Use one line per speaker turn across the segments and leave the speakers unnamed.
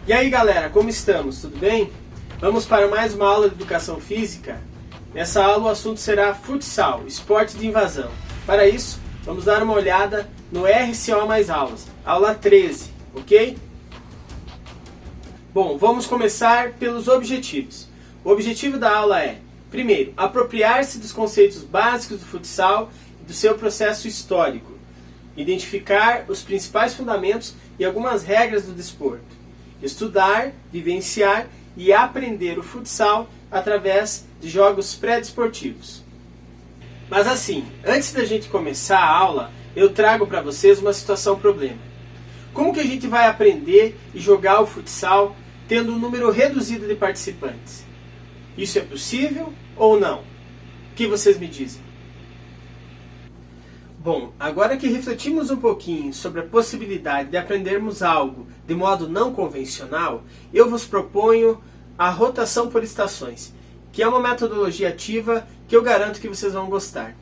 E aí galera, como estamos? Tudo bem? Vamos para mais uma aula de Educação Física. Nessa aula o assunto será futsal, esporte de invasão. Para isso, vamos dar uma olhada no RCO mais aulas, aula 13, ok? Bom, vamos começar pelos objetivos. O objetivo da aula é, primeiro, apropriar-se dos conceitos básicos do futsal e do seu processo histórico. Identificar os principais fundamentos e algumas regras do desporto. Estudar, vivenciar e aprender o futsal através de jogos pré-desportivos. Mas assim, antes da gente começar a aula, eu trago para vocês uma situação-problema. Como que a gente vai aprender e jogar o futsal tendo um número reduzido de participantes? Isso é possível ou não? O que vocês me dizem? Bom, agora que refletimos um pouquinho sobre a possibilidade de aprendermos algo de modo não convencional, eu vos proponho a rotação por estações, que é uma metodologia ativa que eu garanto que vocês vão gostar.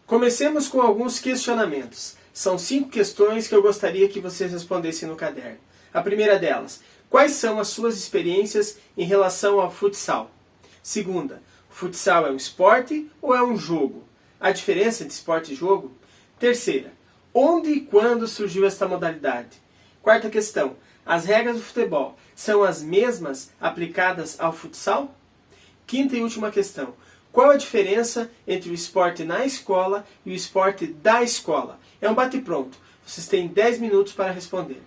Comecemos com alguns questionamentos. São 5 questões que eu gostaria que vocês respondessem no caderno. A primeira delas, quais são as suas experiências em relação ao futsal? Segunda, futsal é um esporte ou é um jogo? A diferença entre esporte e jogo? Terceira, onde e quando surgiu esta modalidade? Quarta questão, as regras do futebol são as mesmas aplicadas ao futsal? Quinta e última questão, qual a diferença entre o esporte na escola e o esporte da escola? É um bate-pronto, vocês têm 10 minutos para responder.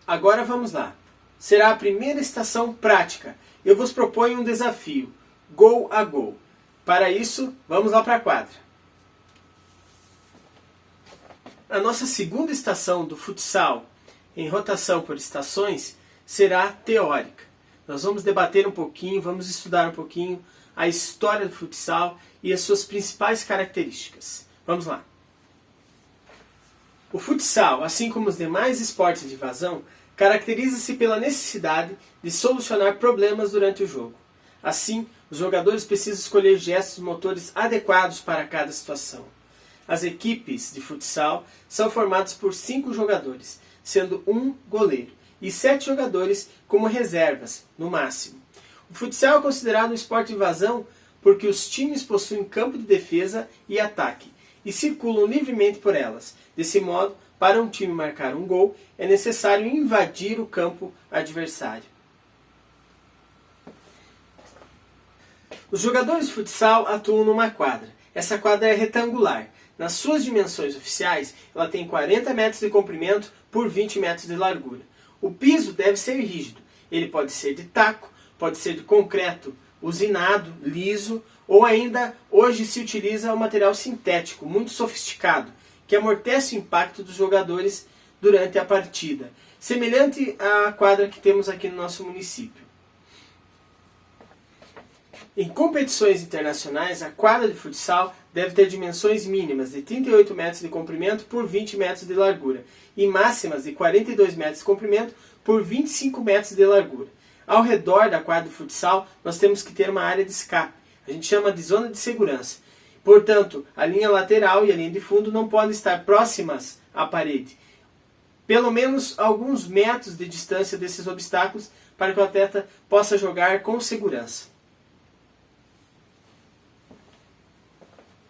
Agora vamos lá. Será a primeira estação prática. Eu vos proponho um desafio, gol a gol. Para isso, vamos lá para a quadra. A nossa segunda estação do futsal, em rotação por estações, será teórica. Nós vamos debater um pouquinho, vamos estudar um pouquinho a história do futsal e as suas principais características. Vamos lá. O futsal, assim como os demais esportes de invasão, caracteriza-se pela necessidade de solucionar problemas durante o jogo. Assim, os jogadores precisam escolher gestos motores adequados para cada situação. As equipes de futsal são formadas por 5 jogadores, sendo 1 goleiro, e 7 jogadores como reservas, no máximo. O futsal é considerado um esporte de invasão porque os times possuem campo de defesa e ataque, e circulam livremente por elas. Desse modo, para um time marcar um gol, é necessário invadir o campo adversário. Os jogadores de futsal atuam numa quadra. Essa quadra é retangular. Nas suas dimensões oficiais, ela tem 40 metros de comprimento por 20 metros de largura. O piso deve ser rígido. Ele pode ser de taco, pode ser de concreto usinado, liso, ou ainda hoje se utiliza um material sintético, muito sofisticado, que amortece o impacto dos jogadores durante a partida, semelhante à quadra que temos aqui no nosso município. Em competições internacionais, a quadra de futsal deve ter dimensões mínimas de 38 metros de comprimento por 20 metros de largura e máximas de 42 metros de comprimento por 25 metros de largura. Ao redor da quadra de futsal, nós temos que ter uma área de escape, a gente chama de zona de segurança. Portanto, a linha lateral e a linha de fundo não podem estar próximas à parede. Pelo menos alguns metros de distância desses obstáculos para que o atleta possa jogar com segurança.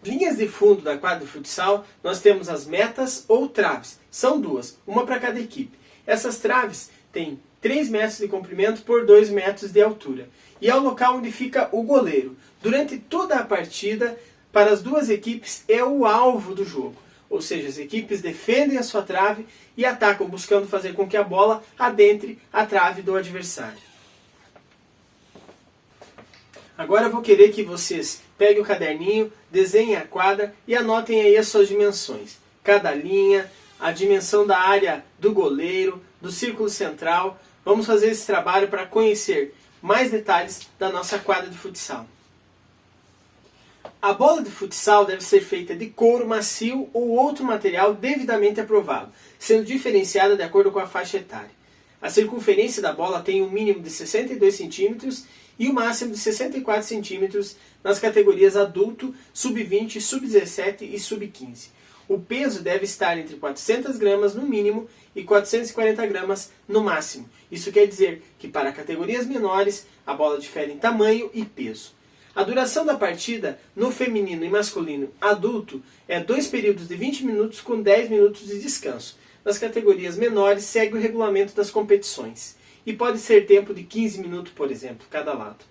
Linhas de fundo da quadra de futsal, nós temos as metas ou traves. São 2, uma para cada equipe. Essas traves têm 3 metros de comprimento por 2 metros de altura. E é o local onde fica o goleiro. Durante toda a partida, para as 2 equipes é o alvo do jogo. Ou seja, as equipes defendem a sua trave e atacam, buscando fazer com que a bola adentre a trave do adversário. Agora eu vou querer que vocês peguem o caderninho, desenhem a quadra e anotem aí as suas dimensões. Cada linha, a dimensão da área do goleiro, do círculo central. Vamos fazer esse trabalho para conhecer mais detalhes da nossa quadra de futsal. A bola de futsal deve ser feita de couro macio ou outro material devidamente aprovado, sendo diferenciada de acordo com a faixa etária. A circunferência da bola tem um mínimo de 62 cm e o máximo de 64 centímetros nas categorias adulto, sub-20, sub-17 e sub-15. O peso deve estar entre 400 gramas no mínimo e 440 gramas no máximo. Isso quer dizer que para categorias menores a bola difere em tamanho e peso. A duração da partida no feminino e masculino adulto é 2 períodos de 20 minutos com 10 minutos de descanso. Nas categorias menores segue o regulamento das competições e pode ser tempo de 15 minutos, por exemplo, cada lado.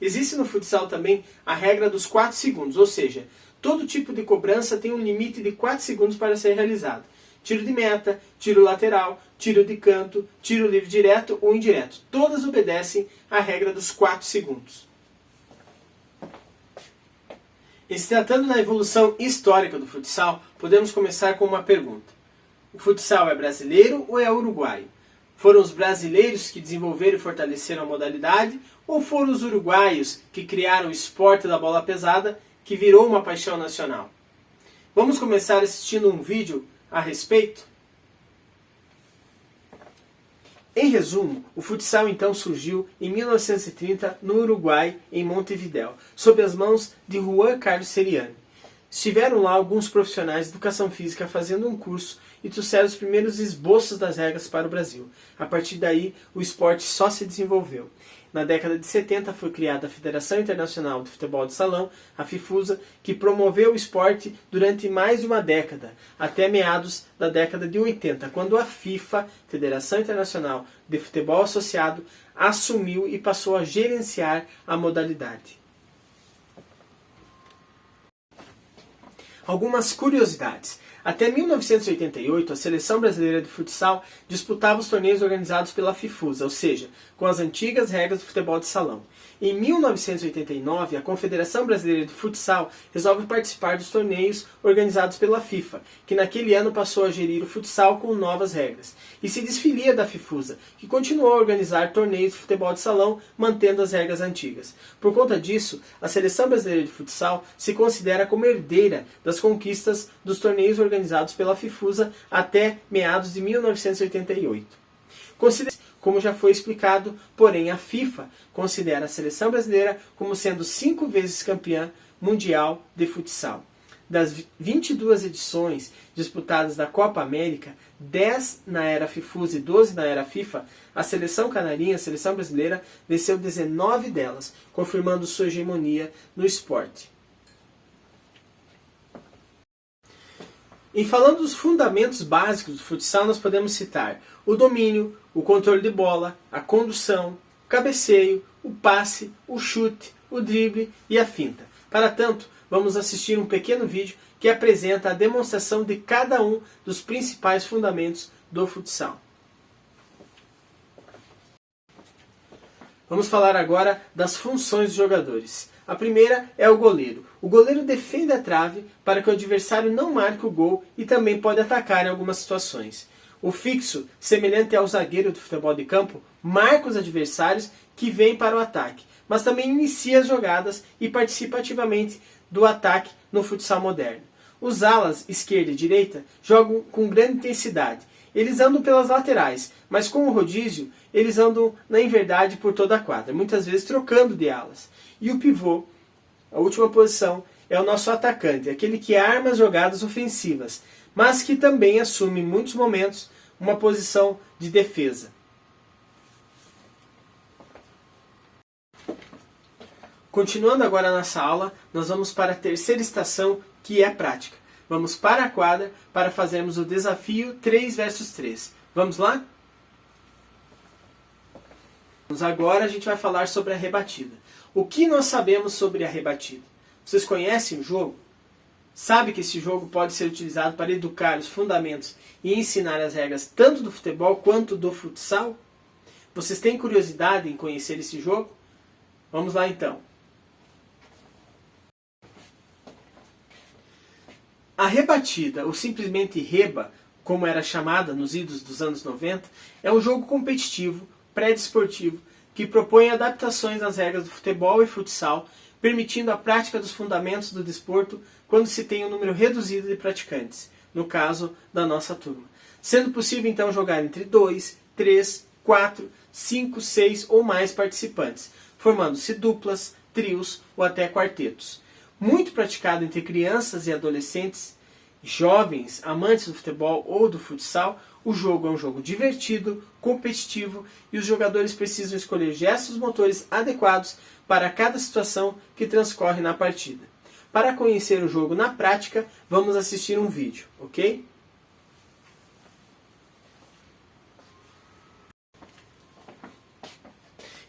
Existe no futsal também a regra dos 4 segundos, ou seja, todo tipo de cobrança tem um limite de 4 segundos para ser realizado. Tiro de meta, tiro lateral, tiro de canto, tiro livre direto ou indireto. Todas obedecem à regra dos 4 segundos. E se tratando da evolução histórica do futsal, podemos começar com uma pergunta. O futsal é brasileiro ou é uruguaio? Foram os brasileiros que desenvolveram e fortaleceram a modalidade ou foram os uruguaios que criaram o esporte da bola pesada que virou uma paixão nacional? Vamos começar assistindo um vídeo a respeito? Em resumo, o futsal então surgiu em 1930 no Uruguai, em Montevidéu, sob as mãos de Juan Carlos Seriani. Estiveram lá alguns profissionais de educação física fazendo um curso e trouxeram os primeiros esboços das regras para o Brasil. A partir daí, o esporte só se desenvolveu. Na década de 70 foi criada a Federação Internacional de Futebol de Salão, a FIFUSA, que promoveu o esporte durante mais de uma década, até meados da década de 80, quando a FIFA, Federação Internacional de Futebol Associado, assumiu e passou a gerenciar a modalidade. Algumas curiosidades. Até 1988, a Seleção Brasileira de Futsal disputava os torneios organizados pela FIFUSA, ou seja, com as antigas regras do futebol de salão. Em 1989, a Confederação Brasileira de Futsal resolve participar dos torneios organizados pela FIFA, que naquele ano passou a gerir o futsal com novas regras, e se desfilia da FIFUSA, que continuou a organizar torneios de futebol de salão, mantendo as regras antigas. Por conta disso, a Seleção Brasileira de Futsal se considera como herdeira das conquistas dos torneios organizados pela FIFUSA até meados de 1988. Como já foi explicado, porém a FIFA considera a seleção brasileira como sendo 5 vezes campeã mundial de futsal. Das 22 edições disputadas da Copa América, 10 na era FIFUSA e 12 na era FIFA, a seleção canarinha, a seleção brasileira, venceu 19 delas, confirmando sua hegemonia no esporte. E falando dos fundamentos básicos do futsal, nós podemos citar o domínio, o controle de bola, a condução, o cabeceio, o passe, o chute, o drible e a finta. Para tanto, vamos assistir um pequeno vídeo que apresenta a demonstração de cada um dos principais fundamentos do futsal. Vamos falar agora das funções dos jogadores. A primeira é o goleiro. O goleiro defende a trave para que o adversário não marque o gol e também pode atacar em algumas situações. O fixo, semelhante ao zagueiro do futebol de campo, marca os adversários que vêm para o ataque, mas também inicia as jogadas e participa ativamente do ataque no futsal moderno. Os alas, esquerda e direita, jogam com grande intensidade. Eles andam pelas laterais, mas com o rodízio, eles andam, na verdade, por toda a quadra, muitas vezes trocando de alas. E o pivô, a última posição, é o nosso atacante, aquele que arma as jogadas ofensivas, mas que também assume em muitos momentos uma posição de defesa. Continuando agora a nossa aula, nós vamos para a terceira estação, que é a prática. Vamos para a quadra para fazermos o desafio 3 versus 3. Vamos lá? Agora a gente vai falar sobre a rebatida. O que nós sabemos sobre a rebatida? Vocês conhecem o jogo? Sabe que esse jogo pode ser utilizado para educar os fundamentos e ensinar as regras tanto do futebol quanto do futsal? Vocês têm curiosidade em conhecer esse jogo? Vamos lá então. A rebatida, ou simplesmente reba, como era chamada nos idos dos anos 90, é um jogo competitivo, pré-desportivo, que propõe adaptações nas regras do futebol e futsal, permitindo a prática dos fundamentos do desporto quando se tem um número reduzido de praticantes, no caso da nossa turma. Sendo possível então jogar entre 2, 3, 4, 5, 6 ou mais participantes. formando-se duplas, trios ou até quartetos. Muito praticado entre crianças e adolescentes, jovens, amantes do futebol ou do futsal, o jogo é um jogo divertido, competitivo e os jogadores precisam escolher gestos motores adequados para cada situação que transcorre na partida. Para conhecer o jogo na prática, vamos assistir um vídeo, ok?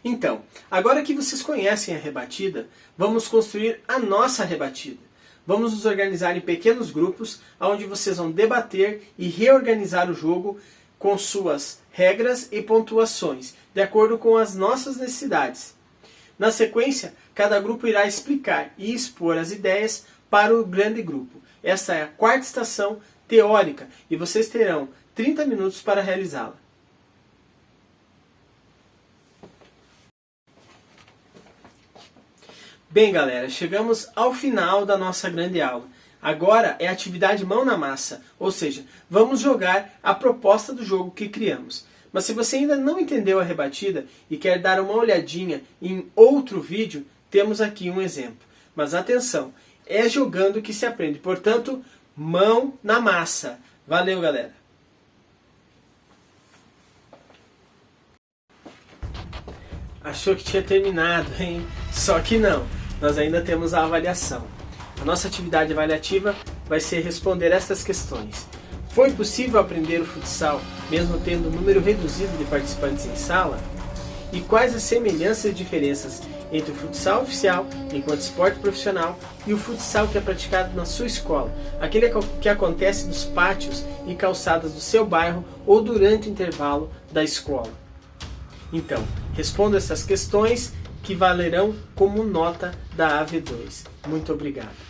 Então, agora que vocês conhecem a rebatida, vamos construir a nossa rebatida. Vamos nos organizar em pequenos grupos, onde vocês vão debater e reorganizar o jogo com suas regras e pontuações, de acordo com as nossas necessidades. Na sequência, cada grupo irá explicar e expor as ideias para o grande grupo. Essa é a quarta estação teórica e vocês terão 30 minutos para realizá-la. Bem, galera, chegamos ao final da nossa grande aula. Agora é a atividade mão na massa, ou seja, vamos jogar a proposta do jogo que criamos. Mas se você ainda não entendeu a rebatida e quer dar uma olhadinha em outro vídeo, temos aqui um exemplo. Mas atenção, é jogando que se aprende, portanto, mão na massa. Valeu, galera! Achou que tinha terminado, hein? Só que não. Nós ainda temos a avaliação. A nossa atividade avaliativa vai ser responder estas questões. Foi possível aprender o futsal mesmo tendo um número reduzido de participantes em sala? E quais as semelhanças e diferenças entre o futsal oficial, enquanto esporte profissional, e o futsal que é praticado na sua escola, aquele que acontece nos pátios e calçadas do seu bairro ou durante o intervalo da escola? Então, responda essas questões que valerão como nota da AV2. Muito obrigado.